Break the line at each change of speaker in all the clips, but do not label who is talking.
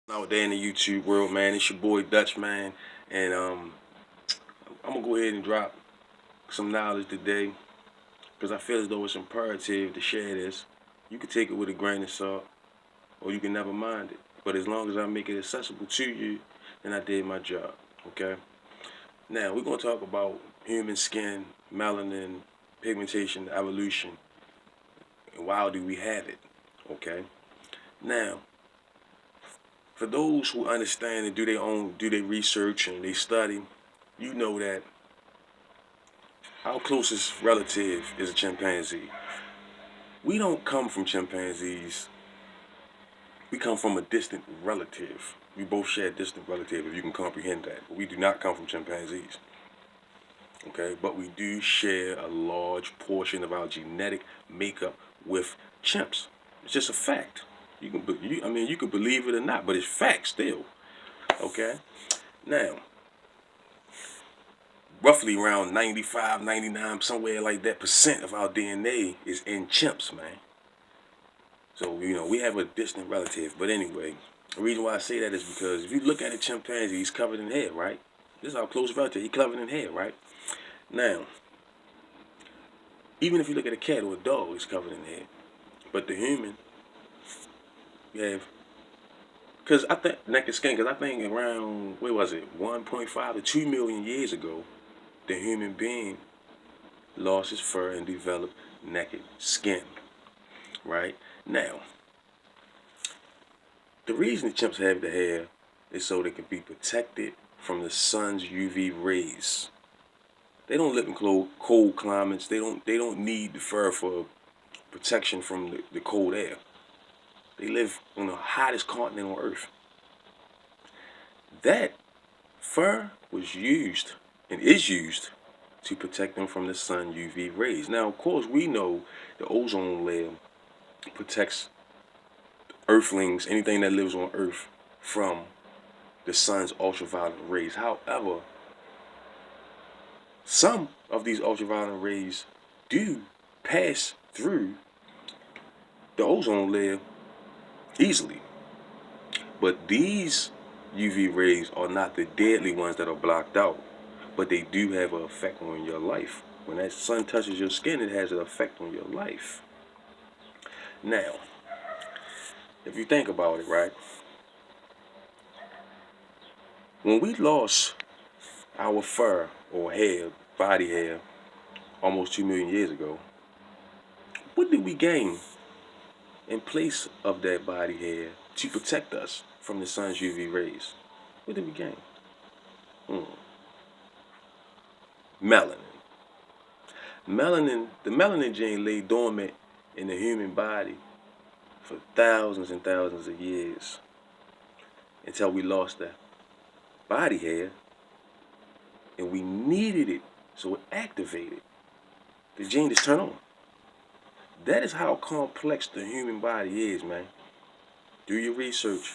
Out there in the YouTube world, man. It's your boy Dutch, man, and I'm gonna go ahead and drop some knowledge today because I feel as though it's imperative to share this. You can take it with a grain of salt, or you can never mind it. But as long as I make it accessible to you, then I did my job. Okay. Now we're gonna talk about human skin, melanin, pigmentation, evolution, and why do we have it? Okay. Now, for those who understand and do their research and they study, you know that our closest relative is a chimpanzee. We don't come from chimpanzees. We come from a distant relative. We both share a distant relative, if you can comprehend that. But we do not come from chimpanzees. Okay, but we do share a large portion of our genetic makeup with chimps. It's just a fact. You can believe it or not, but it's fact still. Okay. Now, roughly around 95, 99, somewhere like that percent of our DNA is in chimps, man. So, we have a distant relative. But anyway, the reason why I say that is because if you look at a chimpanzee, he's covered in hair, right? This is our close relative. He's covered in hair, right? Now, even if you look at a cat or a dog, he's covered in hair. But the human, we have, because I think, neck and skin, because I think around, where was it, 1.5 to 2 million years ago, the human being lost his fur and developed naked skin, right? Now, the reason the chimps have the hair is so they can be protected from the sun's UV rays. They don't live in cold climates. They don't need the fur for protection from the cold air. They live on the hottest continent on Earth. That fur was used and is used to protect them from the sun UV rays. Now, of course, we know the ozone layer protects earthlings, anything that lives on Earth, from the sun's ultraviolet rays. However, some of these ultraviolet rays do pass through the ozone layer easily. But these UV rays are not the deadly ones that are blocked out, but they do have an effect on your life. When that sun touches your skin, it has an effect on your life. Now, if you think about it, right, when we lost our fur or hair, body hair, almost 2 million years ago, what did we gain in place of that body hair to protect us from the sun's UV rays? What did we gain? Melanin. The melanin gene lay dormant in the human body for thousands and thousands of years until we lost that body hair and we needed it, so it activated. The gene just turned on. That is how complex the human body is, man. Do your research.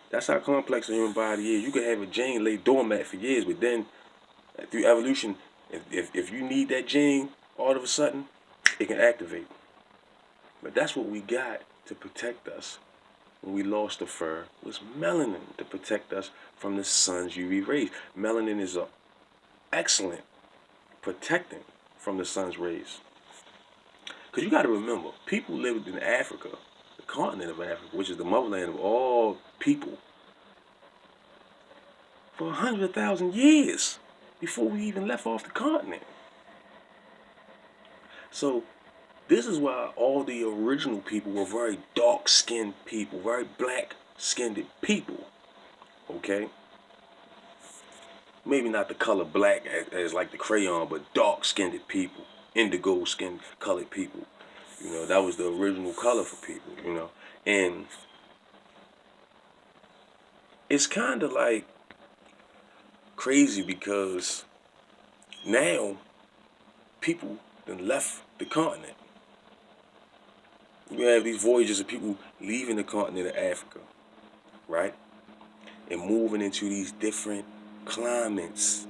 That's how complex the human body is. You can have a gene lay dormant for years, but then through evolution, if you need that gene, all of a sudden, it can activate. But that's what we got to protect us when we lost the fur, was melanin to protect us from the sun's UV rays. Melanin is excellent protecting from the sun's rays. Because you got to remember, people lived in Africa, the continent of Africa, which is the motherland of all people, for 100,000 years before we even left off the continent. So this is why all the original people were very dark-skinned people, very black-skinned people, okay? Maybe not the color black as like the crayon, but dark-skinned people, indigo-skinned colored people. That was the original color for people, And it's kind of like crazy because now people then left the continent. You have these voyages of people leaving the continent of Africa, right? And moving into these different climates.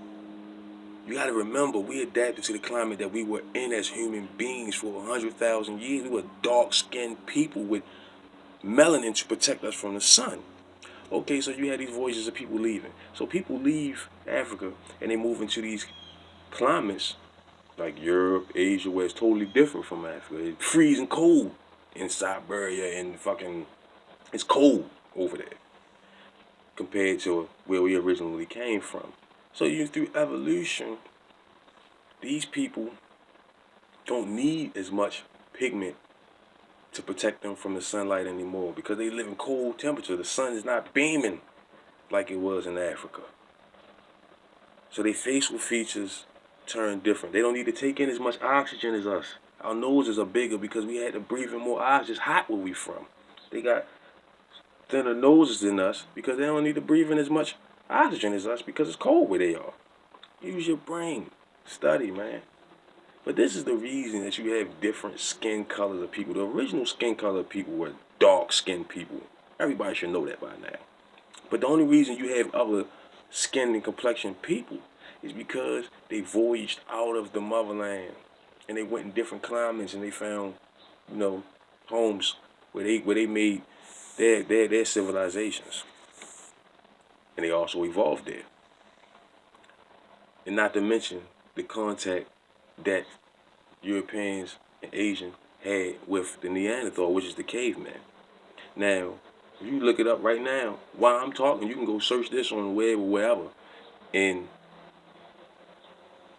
You got to remember, we adapted to the climate that we were in as human beings for 100,000 years. We were dark-skinned people with melanin to protect us from the sun. Okay, so you had these voyages of people leaving. So people leave Africa and they move into these climates like Europe, Asia, where it's totally different from Africa. It's freezing cold in Siberia and fucking it's cold over there compared to where we originally came from. So you through evolution, these people don't need as much pigment to protect them from the sunlight anymore because they live in cold temperature. The sun is not beaming like it was in Africa. So their facial features turn different. They don't need to take in as much oxygen as us. Our noses are bigger because we had to breathe in more oxygen. It's hot where we from. They got thinner noses than us because they don't need to breathe in as much oxygen as us because it's cold where they are. Use your brain. Study, man. But this is the reason that you have different skin colors of people. The original skin color of people were dark-skinned people. Everybody should know that by now. But the only reason you have other skin and complexion people is because they voyaged out of the motherland and they went in different climates and they found, you know, homes where they made their civilizations. And they also evolved there. And not to mention the contact that Europeans and Asians had with the Neanderthal, which is the caveman. Now, if you look it up right now, while I'm talking, you can go search this on the web or wherever. And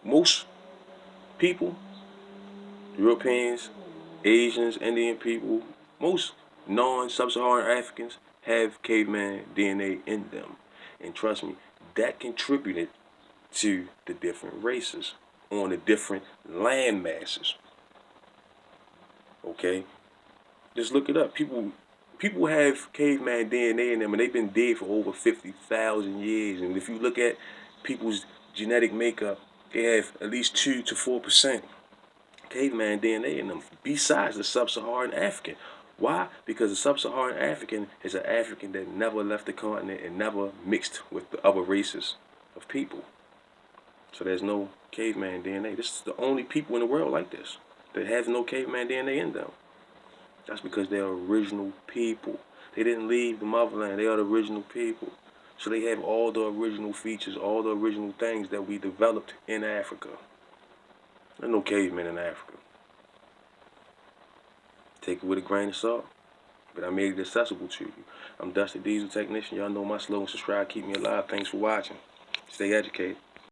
most people, Europeans, Asians, Indian people, most non-sub-Saharan Africans have caveman DNA in them. And trust me, that contributed to the different races on the different land masses. Okay? Just look it up. People have caveman DNA in them and they've been dead for over 50,000 years. And if you look at people's genetic makeup, they have at least 2 to 4% caveman DNA in them, besides the sub-Saharan African. Why? Because the sub-Saharan African is an African that never left the continent and never mixed with the other races of people. So there's no caveman DNA. This is the only people in the world like this that have no caveman DNA in them. That's because they're original people. They didn't leave the motherland. They are the original people. So they have all the original features, all the original things that we developed in Africa. There's no cavemen in Africa. Take it with a grain of salt. But I made it accessible to you. I'm Dusty Diesel Technician. Y'all know my slogan. Subscribe, keep me alive. Thanks for watching. Stay educated.